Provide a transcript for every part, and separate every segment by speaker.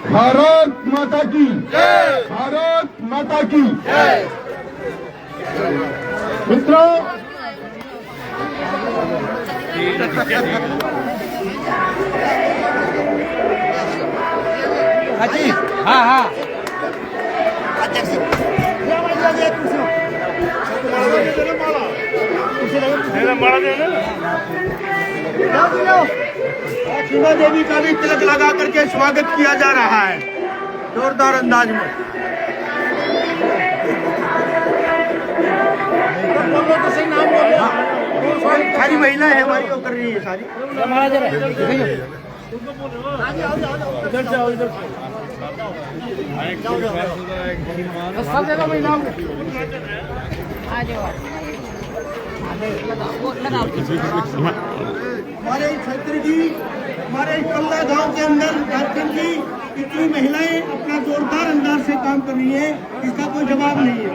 Speaker 1: भारत माता की जय, भारत माता की जय। मित्रों,
Speaker 2: हाँ हाँ
Speaker 3: सीमा देवी का भी तिलक लगा करके स्वागत किया जा रहा है जोरदार अंदाज में। सारी महिलाएं हमारी को कर रही है सारी। हमारे क्षेत्र की, हमारे पल्ला गांव के अंदर झारखंड की इतनी महिलाएं अपना जोरदार अंदाज से काम कर रही है, इसका कोई जवाब नहीं है।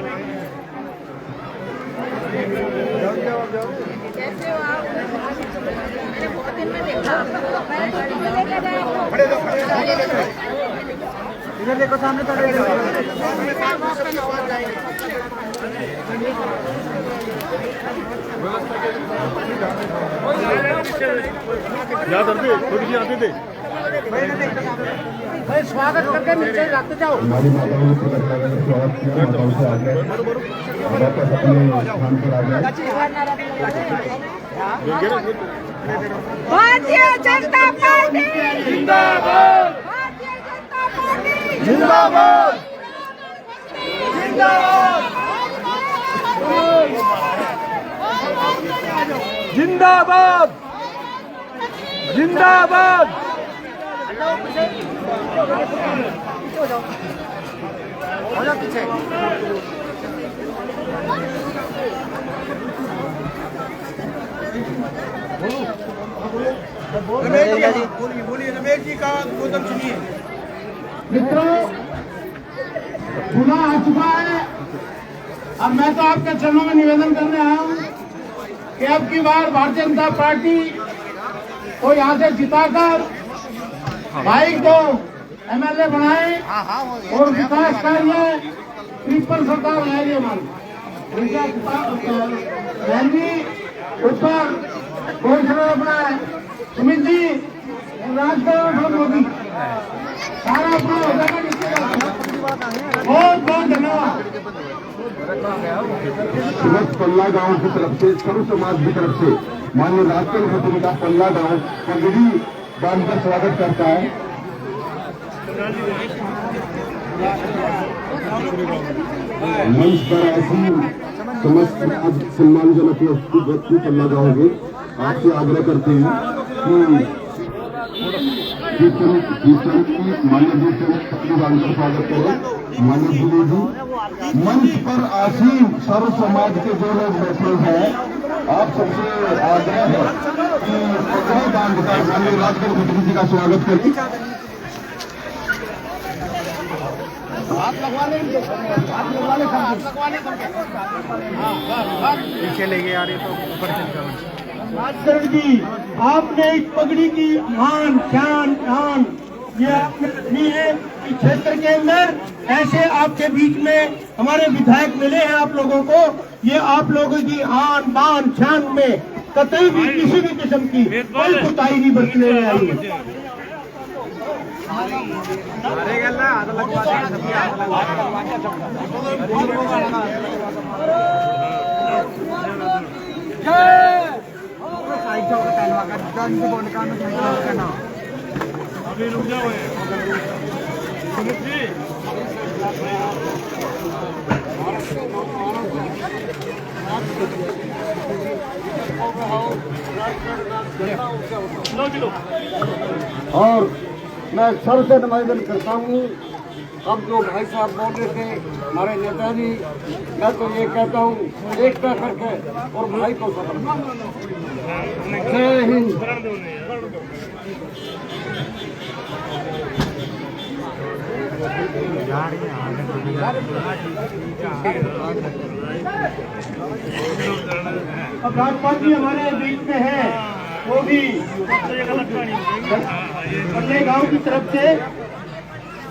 Speaker 3: इधर देखो सामने तो स्वागत करके नीचे रखते जाओ।
Speaker 1: हमारी माताओं ने तिलक लगा कर स्वागत किया, माताओं से आगे वापस अपने स्थान पर आ गए।
Speaker 4: भारतीय जनता पार्टी
Speaker 3: जिंदाबाद,
Speaker 4: भारतीय जनता पार्टी
Speaker 3: जिंदाबाद, जिंदाबाद, जिंदाबाद, जिंदाबाद। पीछे बोलिए रमेश जी का उद्बोधन सुनिए।
Speaker 1: मित्रों, गुनाह आ चुका है। अब मैं तो आपके चरणों में निवेदन करने आया हूँ कि अब की बार भारतीय जनता पार्टी को यहाँ से जिताकर भाई को एमएलए बनाए और विकास कार्य ट्रिपल सरकार लाएगी हमारी ऊपर कोई अपना सुमित जी राजभवन मोदी सारा अपना हो जाएगा। बहुत बहुत धन्यवाद। सुबह पल्ला गांव की तरफ से, सर्व समाज की तरफ से माननीय राजकमल खत्री का पल्ला गांव पगड़ी बांधकर स्वागत करता है। मंच पर ऐसी समस्त सम्मानजनक व्यक्ति पल्ला गांव के आपसे आग्रह करते हैं कि कीर्तन की मान्य जी से पगड़ी बांधकर स्वागत करें। मान्य जी मंच पर आसीन सर्व समाज के जो लोग बैठे हैं, आप सबसे आग्रह है कि पगड़ी बांधकर माननीय राजकमल खत्री जी का स्वागत करें। आप लगवा लेंगे, आप लगवा ले
Speaker 3: पीछे ले गए यार, ये तो ऊपर
Speaker 1: राजकमल जी, आपने इस पगड़ी की मान शान शान ये आपने रखनी है इस क्षेत्र के अंदर। ऐसे आपके बीच में हमारे विधायक मिले हैं आप लोगों को, ये आप लोगों की आन बान शान में कतई भी किसी भी किस्म की कोई कोताही नहीं बरतने में आई है।
Speaker 3: रुक जाओ
Speaker 1: और मैं सबसे निवेदन करता हूँ, अब जो भाई साहब बोल रहे थे हमारे नेताजी, मैं तो ये कहता हूँ एकता करके और भाई को समझना। जय हिंद। अब राज्यपाल जी हमारे बीच में है, वो भी पल्ले गांव की तरफ से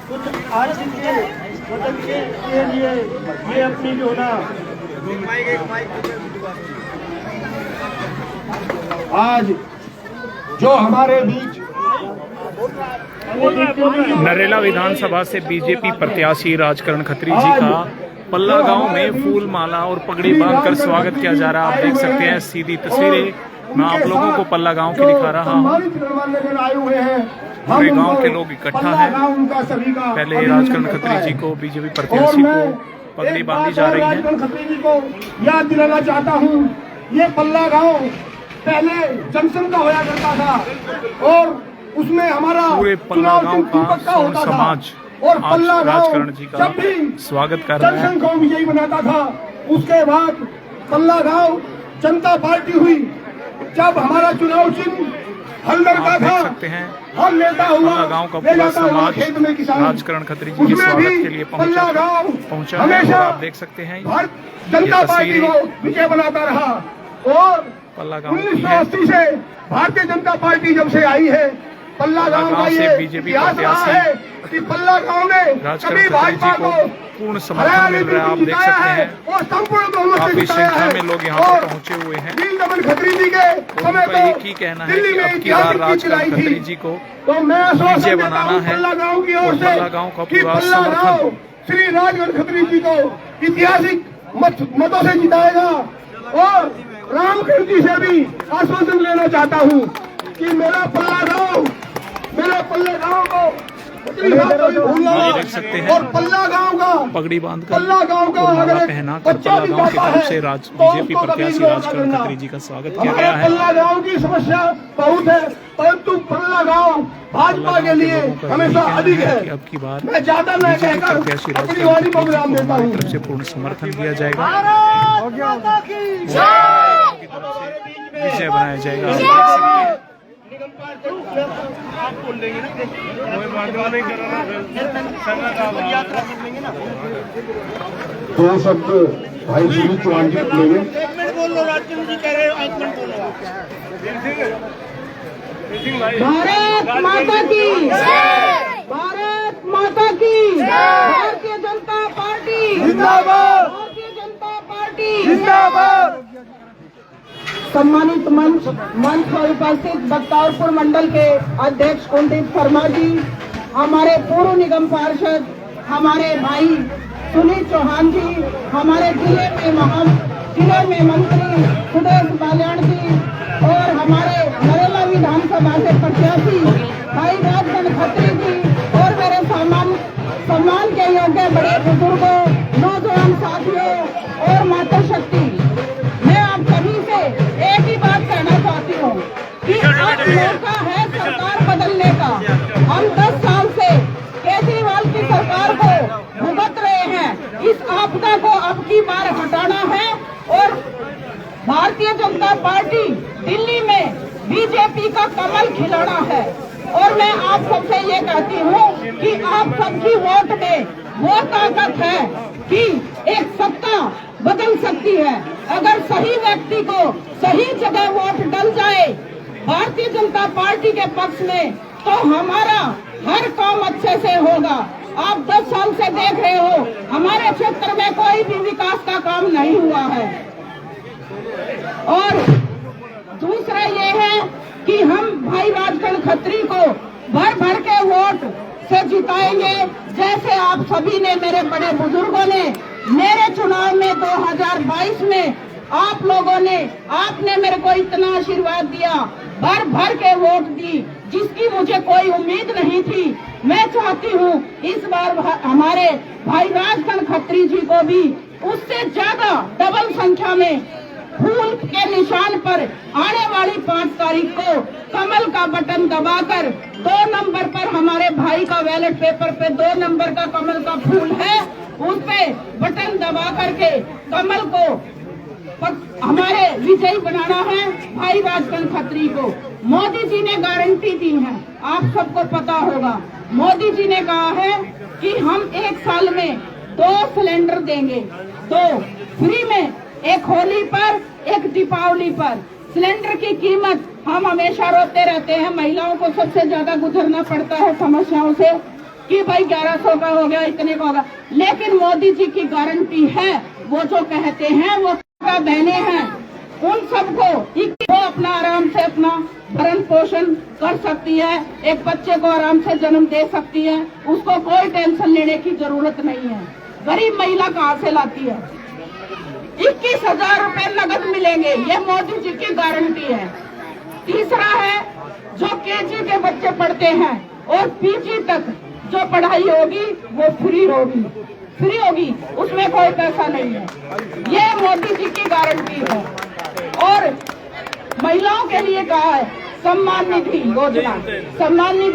Speaker 1: कुछ आज के वतन के लिए ये अपनी जो ना आज जो हमारे बीच
Speaker 2: नरेला विधानसभा से बीजेपी प्रत्याशी राजकरण खत्री जी का पल्ला गांव में फूल माला और पगड़ी बांधकर स्वागत किया जा रहा है। आप देख सकते हैं सीधी तस्वीरें मैं आप लोगों को पल्ला गांव की दिखा रहा हूं। पूरे गांव के लोग इकट्ठा हैं। पहले राजकरण खत्री जी को बीजेपी प्रत्याशी को पगड़ी बांधी जा रही है।
Speaker 1: राजकरण खत्री जी को याद दिलाना चाहता हूं, ये पल्ला गांव पहले जंक्शन का होया करता था और उसमें हमारा
Speaker 2: पूरे पल्ला गांव का सोन समाज
Speaker 1: और पल्ला
Speaker 2: राजकरण जी का
Speaker 1: जब भी
Speaker 2: स्वागत कर रहे हैं।
Speaker 1: जंक्शन को विजयी बनाता था, उसके बाद पल्ला गांव जनता पार्टी हुई। जब हमारा चुनाव चिन्ह हल्दर का
Speaker 2: आप देख
Speaker 1: था,
Speaker 2: सकते हैं
Speaker 1: हम नेता हुआ
Speaker 2: पल्ला गांव का पूरा समाज
Speaker 1: खेत में किसान,
Speaker 2: राजकरण खत्री जी के स्वागत के लिए पहुंचा है।
Speaker 1: हमेशा
Speaker 2: आप देख सकते हैं
Speaker 1: जनता पार्टी को विजय बनाता रहा और
Speaker 2: पल्ला गांव
Speaker 1: 1980 से भारतीय जनता पार्टी जब से आई है, पल्ला गांव का ये
Speaker 2: बीजेपी
Speaker 1: इतिहास रहा है कि पल्ला गांव में कभी भाजपा को
Speaker 2: पूर्ण समर्थन मिल रहा है। आप देख सकते हैं
Speaker 1: और संपूर्ण बहुमत से
Speaker 2: काफी
Speaker 1: जिताया
Speaker 2: संख्या
Speaker 1: है।
Speaker 2: में लोग यहाँ पर पहुंचे हुए हैं।
Speaker 1: नीलकमल खत्री जी के समय
Speaker 2: उनका एक ही कहना है
Speaker 1: दिल्ली
Speaker 2: कि
Speaker 1: में
Speaker 2: अब की बार
Speaker 1: ऐतिहासिक जीत
Speaker 2: राजकरण
Speaker 1: लाई
Speaker 2: खत्री
Speaker 1: थी।
Speaker 2: जी को
Speaker 1: तो मैं
Speaker 2: विजय
Speaker 1: आश्वासन देता
Speaker 2: बनाना
Speaker 1: हूं
Speaker 2: है
Speaker 1: पल्ला गांव की
Speaker 2: और
Speaker 1: ओर से
Speaker 2: पल्ला गांव का
Speaker 1: कि
Speaker 2: पूरा
Speaker 1: पल्ला गांव
Speaker 2: समर्थन
Speaker 1: श्री राजकरण खत्री जी को ऐतिहासिक मतों से जिताएगा। और रामकरण जी से भी आश्वासन लेना चाहता हूं कि मेरा पल्ला गांव को
Speaker 2: देख सकते हैं
Speaker 1: और पल्ला गांव का
Speaker 2: पगड़ी बांधकर
Speaker 1: पल्ला गांव का
Speaker 2: और माला
Speaker 1: अगर
Speaker 2: पहना कर
Speaker 1: बच्चा
Speaker 2: पल्ला गांव की
Speaker 1: जाता
Speaker 2: तरफ
Speaker 1: है
Speaker 2: से
Speaker 1: तो
Speaker 2: बीजेपी
Speaker 1: उसको
Speaker 2: प्रत्याशी
Speaker 1: कभी
Speaker 2: राजकरण
Speaker 1: करना।
Speaker 2: खत्री जी का स्वागत किया
Speaker 1: हमारे
Speaker 2: गया है।
Speaker 1: पल्ला गांव की समस्या बहुत है, परंतु पल्ला गांव भाजपा के लिए हमेशा अधिक है।
Speaker 2: कि अब की बार
Speaker 1: मैं ज्यादा न
Speaker 2: बीजेपी
Speaker 1: कहकर
Speaker 2: प्रत्याशी
Speaker 1: अपनी
Speaker 2: राजकरण
Speaker 1: वाणी
Speaker 2: खत्री
Speaker 1: को
Speaker 2: जी
Speaker 1: विराम
Speaker 2: को
Speaker 1: देता
Speaker 2: हमारी
Speaker 1: हूँ।
Speaker 2: तरफ से पूर्ण समर्थन दिया जाएगा, विजय बनाया जाएगा। आप देख सकते हैं
Speaker 3: दो शब्द भाई श्री चौहान जी बोलेंगे।
Speaker 5: भारत माता की भारत माता की भारतीय जनता पार्टी
Speaker 1: जिंदाबाद,
Speaker 5: भारतीय जनता पार्टी
Speaker 1: जिंदाबाद।
Speaker 5: सम्मानित मंच पर उपस्थित बख्तियारपुर मंडल के अध्यक्ष कुलदीप शर्मा जी, हमारे पूर्व निगम पार्षद हमारे भाई सुनील चौहान जी, हमारे जिले में मंत्री सुदेश बाल्याण जी और हमारे नरेला विधानसभा से प्रत्याशी भाई राजकरण खत्री जी और मेरे सम्मान के योग्य बड़े बुजुर्गों, नौजवान साथियों और माता शक्ति, मैं आप सभी से एक ही बात कहना चाहती हूँ कि अब मौका है सरकार बदलने का। हम 10 साल से केजरीवाल की सरकार को भुगत रहे हैं। इस आपदा को अब की बार हटाना है और भारतीय जनता पार्टी दिल्ली में बीजेपी का कमल खिलाना है। और मैं आप सबसे ये कहती हूँ कि आप सबकी वोट में वो ताकत है कि एक सत्ता बदल सकती है। अगर सही व्यक्ति को सही जगह वोट डल जाए भारतीय जनता पार्टी के पक्ष में, तो हमारा हर काम अच्छे से होगा। आप 10 साल से देख रहे हो हमारे क्षेत्र में कोई भी विकास का काम नहीं हुआ है। और दूसरा ये है कि हम भाई राजकरण खत्री को भर भर के वोट से जिताएंगे। जैसे आप सभी ने, मेरे बड़े बुजुर्गों ने मेरे चुनाव में 2022 में आप लोगों ने, आपने मेरे को इतना आशीर्वाद दिया, भर भर के वोट दी, जिसकी मुझे कोई उम्मीद नहीं थी। मैं चाहती हूँ इस बार हमारे भाई राजकरण खत्री जी को भी उससे ज्यादा डबल संख्या में फूल के निशान पर आने वाली 5 तारीख को कमल का बटन दबाकर 2 नंबर पर, हमारे भाई का बैलेट पेपर पे 2 नंबर का कमल का फूल है, उस पे बटन दबा करके कमल को हमारे विजयी बनाना है भाई राजकरण खत्री को। मोदी जी ने गारंटी दी है, आप सबको पता होगा। मोदी जी ने कहा है कि हम 1 साल में 2 सिलेंडर देंगे, 2 फ्री में, एक होली पर, एक दीपावली पर। सिलेंडर की कीमत हम हमेशा रोते रहते हैं, महिलाओं को सबसे ज्यादा गुजरना पड़ता है समस्याओं से। कि भाई 1100 का हो गया, इतने का होगा, लेकिन मोदी जी की गारंटी है, वो जो कहते हैं वो बहने हैं, उन सबको वो अपना आराम से अपना भरण पोषण कर सकती है, एक बच्चे को आराम से जन्म दे सकती है, उसको कोई टेंशन लेने की जरूरत नहीं है। गरीब महिला कहाँ से लाती है? 21,000 रुपए नगद मिलेंगे, ये मोदी जी की गारंटी है। तीसरा है, जो केजी के बच्चे पढ़ते हैं और पीजी तक जो पढ़ाई होगी वो फ्री होगी, उसमें कोई पैसा नहीं है, ये मोदी जी की गारंटी है। और महिलाओं के लिए कहा है सम्मान निधि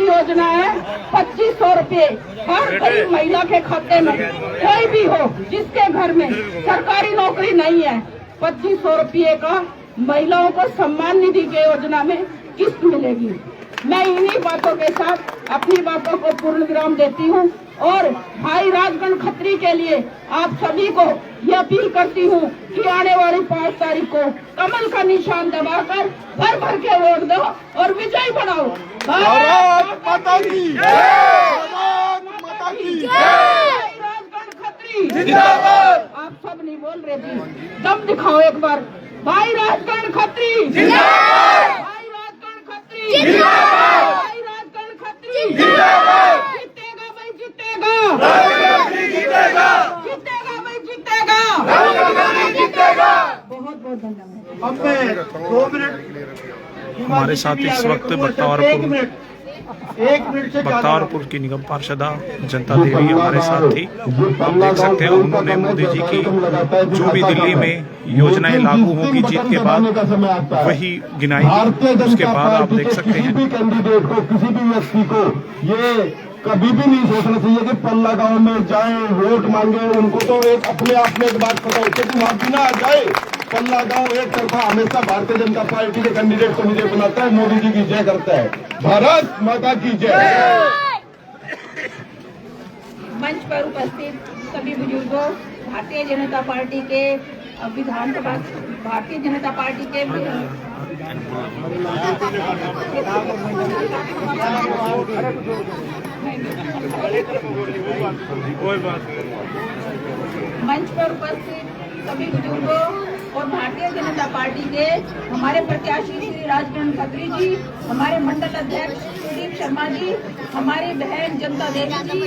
Speaker 5: योजना है 2500 रुपये हर गरीब महिला के खाते में, कोई भी हो जिसके घर में सरकारी नौकरी नहीं है, 2500 रुपये का महिलाओं को सम्मान निधि के योजना में किस्त मिलेगी। मैं इन्हीं बातों के साथ अपनी बातों को पूर्ण विराम देती हूँ और भाई राजगण खत्री के लिए आप सभी को ये अपील करती हूँ कि आने वाली 5 तारीख को कमल का निशान दबाकर भर भर के वोट दो और विजयी बनाओ। भारत माता की राजगण खत्री जिंदाबाद। आप सब नहीं बोल रहे थी, दम दिखाओ एक बार। भाई राजगण खत्री जिंदाबाद, भाई राजगण खत्री जिंदाबाद, भाई राजगण खत्री जिंदाबाद। जीतेगा भाई जीतेगा, जीतेगा भाई जीतेगा। बहुत बहुत धन्यवाद।
Speaker 1: अब मैं 2 मिनट
Speaker 2: हमारे साथ इस वक्त बख्तावरपुर की निगम पार्षदा जनता देवी हमारे साथ थी। आप देख सकते हैं उन्होंने मोदी जी की जो भी दिल्ली में योजनाएं लागू होंगी जीत के बाद वही गिनाई, उसके बाद आप देख सकते हैं
Speaker 6: कैंडिडेट को, किसी भी व्यक्ति को ये कभी भी नहीं सोचना चाहिए कि पल्ला गांव में जाएं वोट मांगे। उनको तो एक अपने आप में एक बात पता होती है कि वहां बिना जाए पल्ला गांव एक तरफा हमेशा भारतीय जनता पार्टी के कैंडिडेट को विजय बनाता है, मोदी जी की जय करता है। भारत माता की जय।
Speaker 7: मंच पर उपस्थित सभी बुजुर्गों, भारतीय जनता पार्टी के विधानसभा, भारतीय जनता पार्टी के मंच पर उपस्थित सभी बुजुर्गों और भारतीय जनता पार्टी के हमारे प्रत्याशी श्री राजगण खत्री जी, हमारे मंडल अध्यक्ष सुदीप शर्मा जी, हमारी बहन जनता देवी जी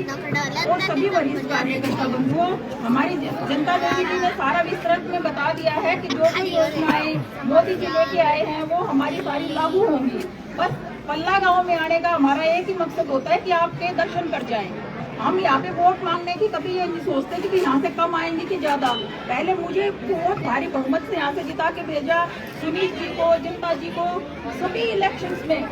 Speaker 7: और सभी वरिष्ठ कार्यकर्ता बंधुओं, हमारी जनता देवी जी ने सारा विस्तृत में बता दिया है कि जो भी योजनाएं मोदी जी लेके आए हैं वो हमारी सारी लागू होंगी। बस पल्ला गांव में आने का हमारा एक ही मकसद होता है कि आपके दर्शन कर जाएं। हम यहाँ पे वोट मांगने की कभी ये नहीं सोचते कि यहाँ से कम आएंगे कि ज्यादा। पहले मुझे बहुत भारी बहुमत से यहाँ से जिता के भेजा, सुनीत जी को, जनता जी को। सभी इलेक्शंस में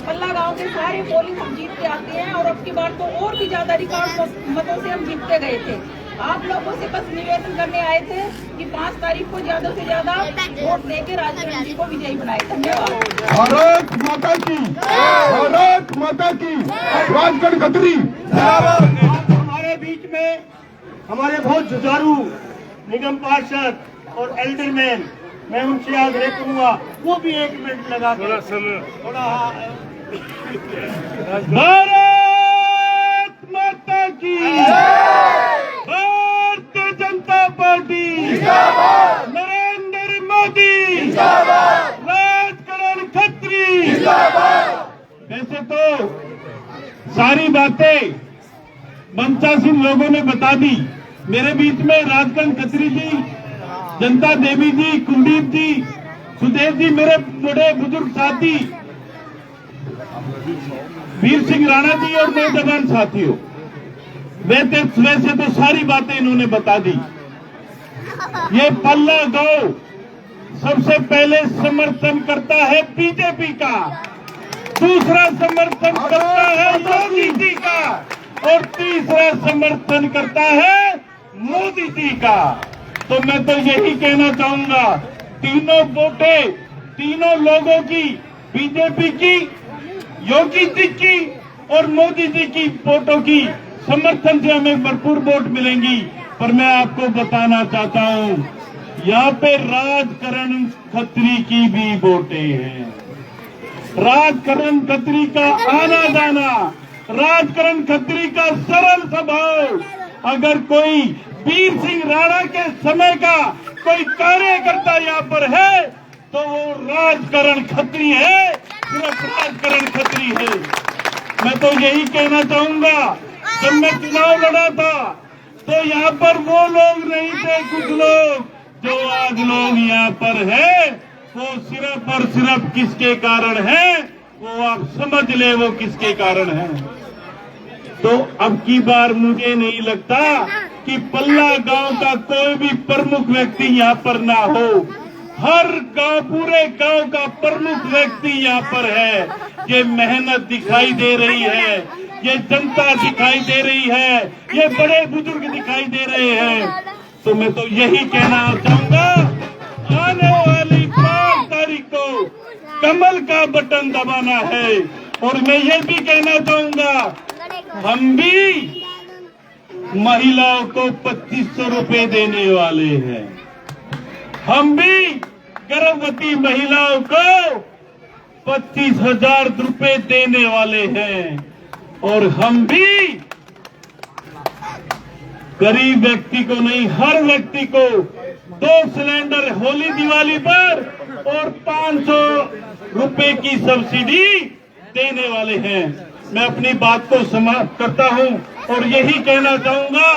Speaker 7: पल्ला गांव के सारे पोलिंग हम जीत के आते हैं और अब की बार तो और भी ज्यादा रिकॉर्ड मतों से हम जीत के गए थे। आप लोगों से बस निवेदन करने आए थे कि 5 तारीख को ज्यादा से ज्यादा वोट देके राजगण जी को विजयी बनाए। धन्यवाद।
Speaker 6: भारत माता की, भारत माता की, राजगण खत्री।
Speaker 1: हमारे बीच में हमारे बहुत जुझारू निगम पार्षद और एल्डरमैन, मैं उनसे आग्रह करूंगा वो भी 1 मिनट लगा थोड़ा भारत माता की, भारतीय जनता पार्टी, नरेंद्र मोदी, राजगण खत्री। वैसे तो सारी बातें मंचासीन लोगों ने बता दी। मेरे बीच में राजगण खत्री जी, जनता देवी जी, कुलदीप जी, सुदेश जी, मेरे बड़े बुजुर्ग साथी वीर सिंह राणा जी और नौजवान साथियों, वैसे तो सारी बातें इन्होंने बता दी। ये पल्ला गांव सबसे पहले समर्थन करता है बीजेपी का, दूसरा समर्थन करता है योगी जी का और तीसरा समर्थन करता है मोदी जी का। तो मैं तो यही कहना चाहूंगा, तीनों वोटें तीनों लोगों की, बीजेपी की, योगी जी की और मोदी जी की वोटों की समर्थन से हमें भरपूर वोट मिलेंगी। पर मैं आपको बताना चाहता हूं, यहाँ पे राजकरण खत्री की भी वोटें हैं। राजकरण खत्री का आना जाना
Speaker 6: राजकरण खत्री का सरल स्वभाव, अगर कोई वीर सिंह राणा के समय का कोई कार्यकर्ता यहाँ पर है तो वो राजकरण खत्री है, सिर्फ राजकरण खत्री है। मैं तो यही कहना चाहूंगा, जब मैं चुनाव लड़ा था तो यहाँ पर वो लोग नहीं थे, कुछ लोग जो आज लोग यहाँ पर है, वो सिर्फ और सिर्फ किसके कारण है वो आप समझ ले, वो किसके कारण है। तो अब की बार मुझे नहीं लगता कि पल्ला गांव का कोई भी प्रमुख व्यक्ति यहाँ पर ना हो। हर गांव, पूरे गांव का प्रमुख व्यक्ति यहाँ पर है। ये मेहनत दिखाई दे रही है, ये जनता दिखाई दे रही है, ये बड़े बुजुर्ग दिखाई दे रहे हैं। तो मैं तो यही कहना चाहूंगा, आने वाली 5 तारीख को कमल का बटन दबाना है। और मैं ये भी कहना चाहूंगा, हम भी महिलाओं को 2500 रुपए देने वाले हैं। हम भी गर्भवती महिलाओं को 25,000 रुपए देने वाले हैं। और हम भी गरीब व्यक्ति को नहीं, हर व्यक्ति को 2 सिलेंडर होली दिवाली पर और 500 रुपए की सब्सिडी देने वाले हैं। मैं अपनी बात को समाप्त करता हूं और यही कहना चाहूंगा,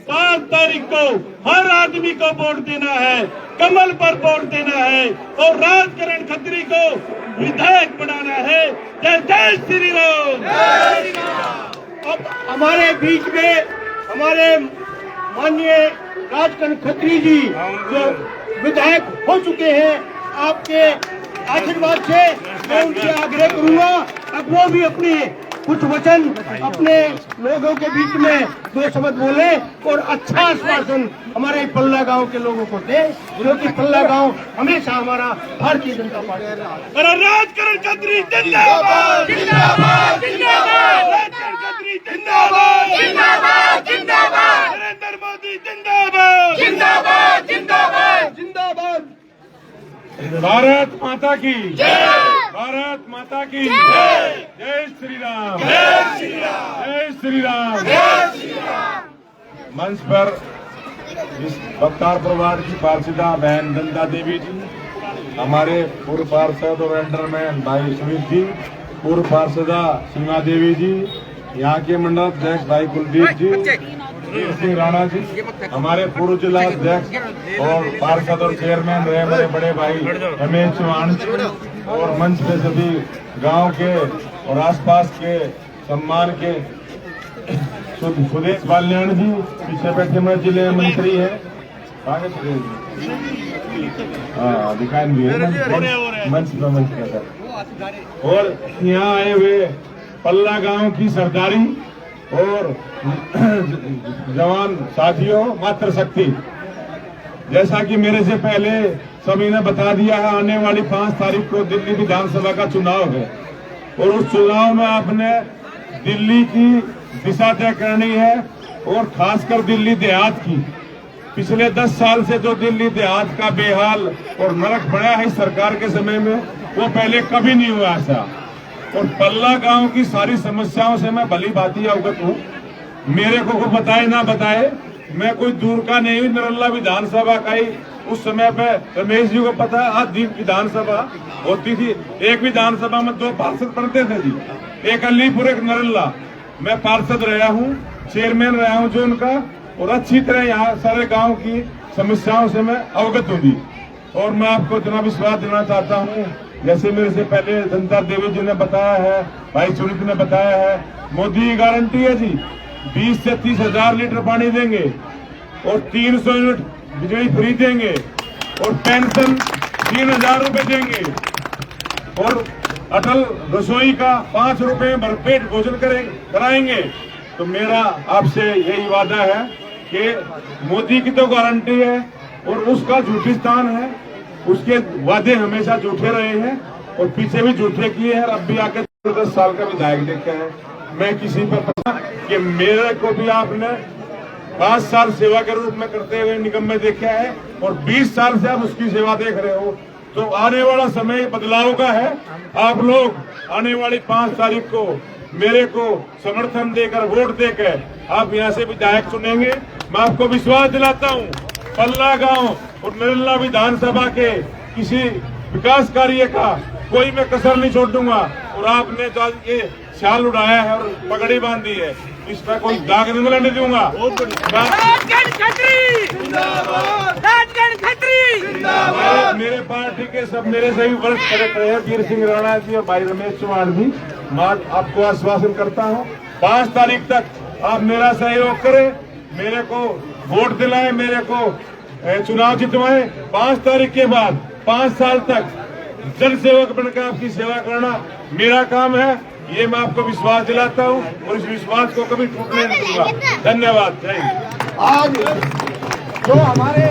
Speaker 6: 5 तारीख को हर आदमी को वोट देना है, कमल पर वोट देना है और राजकरण खत्री को विधायक बनाना है। जय जय श्री राम।
Speaker 1: अब हमारे बीच में हमारे माननीय राजकरण खत्री जी जो विधायक हो चुके हैं, आपके आशीर्वाद से मैं उनसे आग्रह करूंगा अब वो भी अपने कुछ वचन अपने लोगों के बीच में 2 शब्द बोले और अच्छा आश्वासन हमारे पल्ला गांव के लोगों को दे, क्योंकि पल्ला गांव हमेशा हमारा भारतीय जनता पार्टी।
Speaker 6: राजकरण खत्री जिंदाबाद, जिंदाबाद, जिंदाबाद, राजकरण खत्री जिंदाबाद, जिंदाबाद, जिंदाबाद, नरेंद्र मोदी जिंदाबाद, जिंदाबाद, जिंदाबाद, जिंदाबाद। भारत माता की जय, भारत माता की जय, जय श्री राम, जय श्री राम, जय श्री राम, जय श्री राम। मंच पर इस बख्तारपुर वार्ड की पार्षदा बहन नंदा देवी जी, हमारे पूर्व पार्षद और एंडरमैन भाई सुमित जी, पूर्व पार्षदा सीमा देवी जी, यहाँ के मंडल अध्यक्ष भाई कुलदीप जी, वीर सिंह राणा जी, हमारे पूर्व जिला अध्यक्ष और पार्षद और चेयरमैन रहे हमारे बड़े भाई रमेश चौहान जी, और मंच पे सभी गांव के और आसपास के सम्मान के सुदेश बाल्याण जी, पीछे बैठे हमारे जिले मंत्री है, दिखाई भी है मंच पर, और यहाँ आए हुए पल्ला गांव की सरदारी और जवान साथियों, मातृशक्ति, जैसा कि मेरे से पहले सभी ने बता दिया है, आने वाली 5 तारीख को दिल्ली विधानसभा का चुनाव है और उस चुनाव में आपने दिल्ली की दिशा तय करनी है और खासकर दिल्ली देहात की। पिछले 10 साल से जो दिल्ली देहात का बेहाल और नरक पड़ा है इस सरकार के समय में, वो पहले कभी नहीं हुआ ऐसा। और पल्ला गांव की सारी समस्याओं से मैं भली भांति अवगत हूँ। मेरे को बताए ना बताए, मैं कोई दूर का नहीं हूँ, नरल्ला विधानसभा का ही उस समय पे रमेश जी को पता है, आज विधानसभा होती थी, एक विधानसभा में 2 पार्षद पढ़ते थे जी, एक अलीपुर एक नरल्ला। मैं पार्षद रहा हूँ, चेयरमैन रहा हूँ जो उनका, और अच्छी तरह यहाँ सारे गाँव की समस्याओं से मैं अवगत हूँ जी। और मैं आपको इतना विश्वास देना चाहता हूँ, जैसे मेरे से पहले नंदा देवी जी ने बताया है, भाई सुनीत ने बताया है, मोदी की गारंटी है जी, 20 से 30 हजार लीटर पानी देंगे और 300 यूनिट बिजली फ्री देंगे और पेंशन 3,000 रुपए देंगे और अटल रसोई का 5 रुपए भरपेट भोजन कराएंगे। तो मेरा आपसे यही वादा है कि मोदी की तो गारंटी है और उसका झूठिस्तान है, उसके वादे हमेशा झूठे रहे हैं और पीछे भी झूठे किए हैं। अब भी आके 10 साल का विधायक देखा है, मैं किसी पर पता कि मेरे को भी आपने 5 साल सेवा के रूप में करते हुए निगम में देखा है और 20 साल से आप उसकी सेवा देख रहे हो। तो आने वाला समय बदलाव का है। आप लोग आने वाली 5 तारीख को मेरे को समर्थन देकर वोट देकर आप यहाँ से विधायक चुनेंगे। मैं आपको विश्वास दिलाता हूँ पल्ला गांव और नरेला विधानसभा के किसी विकास कार्य का कोई मैं कसर नहीं छोड़ दूंगा। और आपने जो आज ये शाल उड़ाया है और पगड़ी बांधी है, इसका कोई दाग नहीं लगने दूंगा। मेरे पार्टी के सब मेरे सभी वरिष्ठ खड़े हैं, वीर सिंह राणा जी और भाई रमेश चौहान जी। मैं आपको आश्वासन करता हूँ 5 तारीख तक आप मेरा सहयोग करें, मेरे को वोट दिलाएं, मेरे को चुनाव जितवाएं। 5 तारीख के बाद 5 साल तक जन सेवक बनकर आपकी सेवा करना मेरा काम है। ये मैं आपको विश्वास दिलाता हूँ और इस विश्वास को कभी टूटने नहीं दूंगा। धन्यवाद। जय हिंद।
Speaker 3: आज जो हमारे